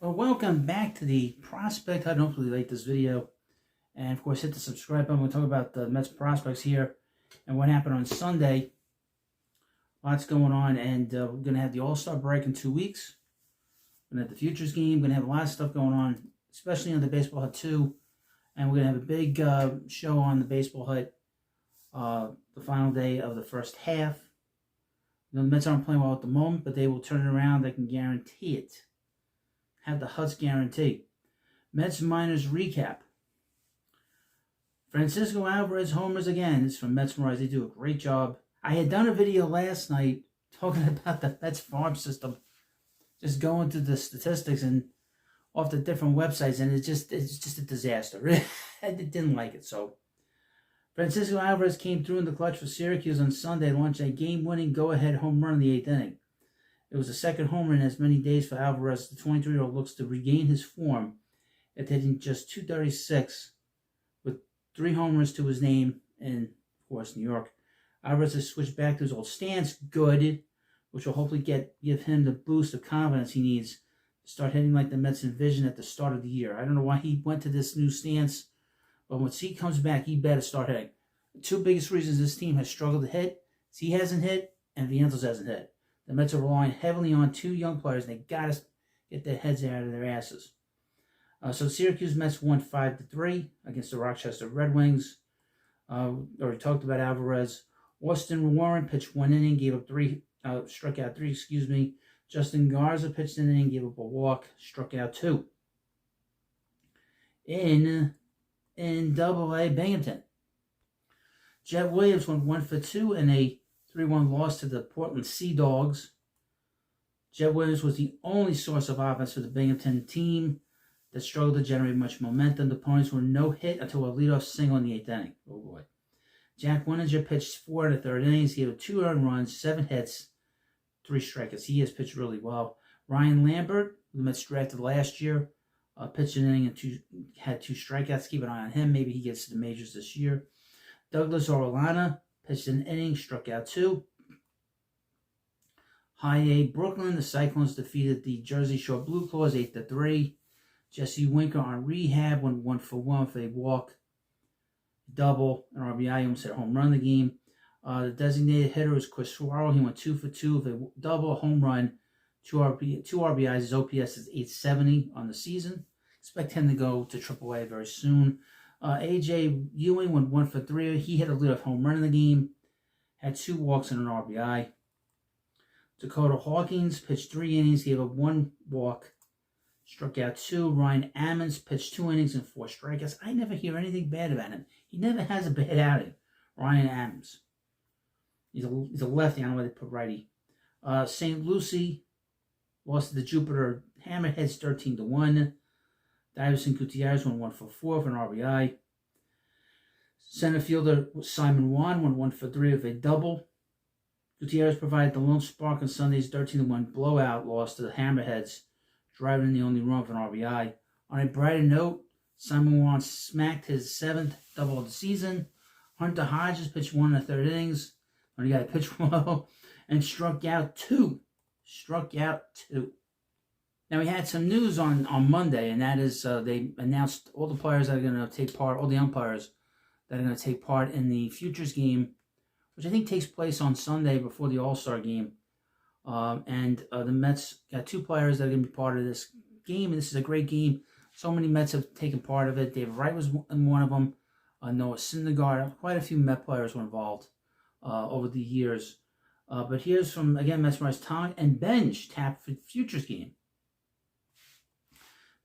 Well, welcome back to the Prospect Hut. Hopefully you like this video. And of course, hit the subscribe button. We'll talk about the Mets prospects here and what happened on Sunday. Lots going on, and we're going to have the All-Star break in 2 weeks. We're going to have the Futures game. We're going to have a lot of stuff going on, especially on the Baseball Hut too. And we're going to have a big show on the Baseball Hut the final day of the first half. The Mets aren't playing well at the moment, but they will turn it around. I can guarantee it. Have the Huts guarantee. Mets minors recap. Francisco Alvarez homers again. This is from Mets Mirage. They do a great job. I had done a video last night talking about the Mets farm system, just going through the statistics and off the different websites, and it's just a disaster. I didn't like it. So Francisco Alvarez came through in the clutch for Syracuse on Sunday, launched a game-winning go-ahead home run in the 8th inning. It was the second homer in as many days for Alvarez. The 23-year-old looks to regain his form after hitting just .236 with 3 homers to his name in, of course, New York. Alvarez has switched back to his old stance, good, which will hopefully give him the boost of confidence he needs to start hitting like the Mets envisioned at the start of the year. I don't know why he went to this new stance, but once he comes back, he better start hitting. The 2 biggest reasons this team has struggled to hit is he hasn't hit and Vientos hasn't hit. The Mets are relying heavily on 2 young players, and they got to get their heads out of their asses. So Syracuse Mets won 5-3 against the Rochester Red Wings. Already talked about Alvarez. Austin Warren pitched 1 inning, struck out 3. Justin Garza pitched an inning, gave up a walk, struck out 2. In Double-A Binghamton, Jet Williams went 1 for 2 in a 3-1 loss to the Portland Sea Dogs. Jet Williams was the only source of offense for the Binghamton team that struggled to generate much momentum. The opponents were no hit until a leadoff single in the 8th inning. Oh boy. Jack Winninger pitched 4 in the 3rd innings. He had 2 earned runs, 7 hits, 3 strikeouts. He has pitched really well. Ryan Lambert, who the Mets drafted last year, pitched an inning and had 2 strikeouts. Keep an eye on him. Maybe he gets to the majors this year. Douglas Orellana pitched an inning, struck out 2. High A Brooklyn, the Cyclones defeated the Jersey Shore Blue Claws 8-3. Jesse Winker on rehab went 1 for 1 for a walk, double, an RBI. He almost hit a home run in the game. The designated hitter was Chris Suarez. He went 2 for 2 with a double, a home run, 2 RBIs. His OPS is 870 on the season. Expect him to go to AAA very soon. A.J. Ewing went 1 for 3. He hit a leadoff home run in the game, had 2 walks and an RBI. Dakota Hawkins pitched 3 innings, gave up 1 walk, struck out 2. Ryan Ammons pitched 2 innings and 4 strikeouts. I never hear anything bad about him. He never has a bad outing. Ryan Ammons. He's a lefty. I don't know why they put righty. St. Lucie lost to the Jupiter Hammerheads 13-1. Davison Gutierrez went 1 for 4 for an RBI. Center fielder Simon Wan went 1 for 3 with a double. Gutierrez provided the lone spark on Sunday's 13-1 blowout loss to the Hammerheads, driving in the only run for an RBI. On a brighter note, Simon Wan smacked his 7th double of the season. Hunter Hodges pitched 1 in the 3rd innings. Only got to pitch well and struck out 2. Now, we had some news on Monday, and that is they announced all the players that are going to take part, all the umpires that are going to take part in the Futures game, which I think takes place on Sunday before the All-Star game. And the Mets got 2 players that are going to be part of this game, and this is a great game. So many Mets have taken part of it. Dave Wright was one of them. Noah Syndergaard. Quite a few Met players were involved over the years. But here's from, again, Mets Mirage Tong and Benge tapped for the Futures game.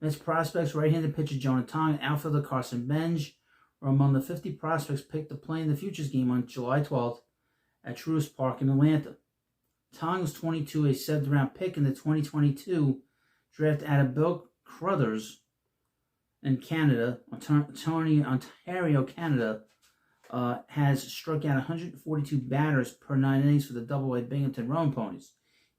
Mets prospects, right-handed pitcher Jonah Tong, outfielder Carson Benge were among the 50 prospects picked to play in the Futures game on July 12th at Truist Park in Atlanta. Tong was 22, a 7th-round pick in the 2022 draft out of Bill Crothers in Canada, Ontario, Canada, has struck out 142 batters per 9 innings for the Double-A Binghamton Roan Ponies.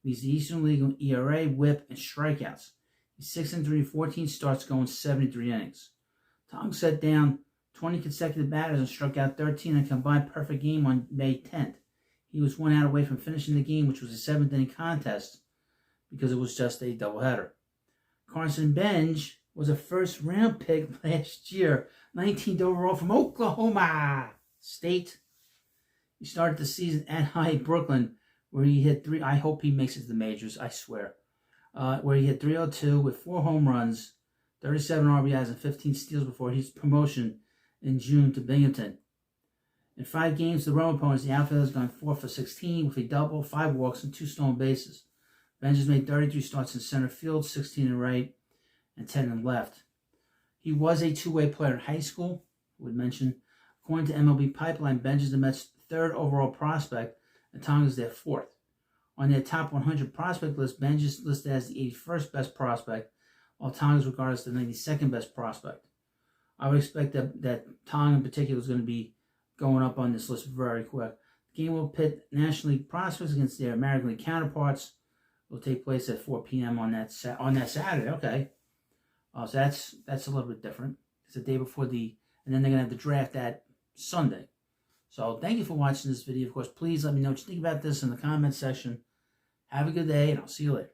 He's the Eastern League ERA, WHIP, and strikeouts. He's 6-3, 14 starts, going 73 innings. Tong set down 20 consecutive batters and struck out 13 in a combined perfect game on May 10th. He was 1 out away from finishing the game, which was a 7th inning contest, because it was just a doubleheader. Carson Benge was a first-round pick last year, 19th overall from Oklahoma State. He started the season at High Brooklyn, where he hit three. I hope he makes it to the majors, I swear. Where he hit 302 with 4 home runs, 37 RBIs, and 15 steals before his promotion in June to Binghamton. In 5 games, the Rome opponents, the outfielders gone 4 for 16 with a double, 5 walks, and 2 stolen bases. Benge has made 33 starts in center field, 16 in right, and 10 in left. He was a two-way player in high school, I would mention. According to MLB Pipeline, Benge is the Mets' 3rd overall prospect, and Tong is their 4th. On their top 100 prospect list, Benge is listed as the 81st best prospect, while Tong is regarded as the 92nd best prospect. I would expect that Tong in particular is going to be going up on this list very quick. The game will pit National League prospects against their American League counterparts. It will take place at 4 p.m. on that Saturday. Okay, so that's a little bit different. It's the day before and then they're gonna have the draft that Sunday. So thank you for watching this video. Of course, please let me know what you think about this in the comment section. Have a good day, and I'll see you later.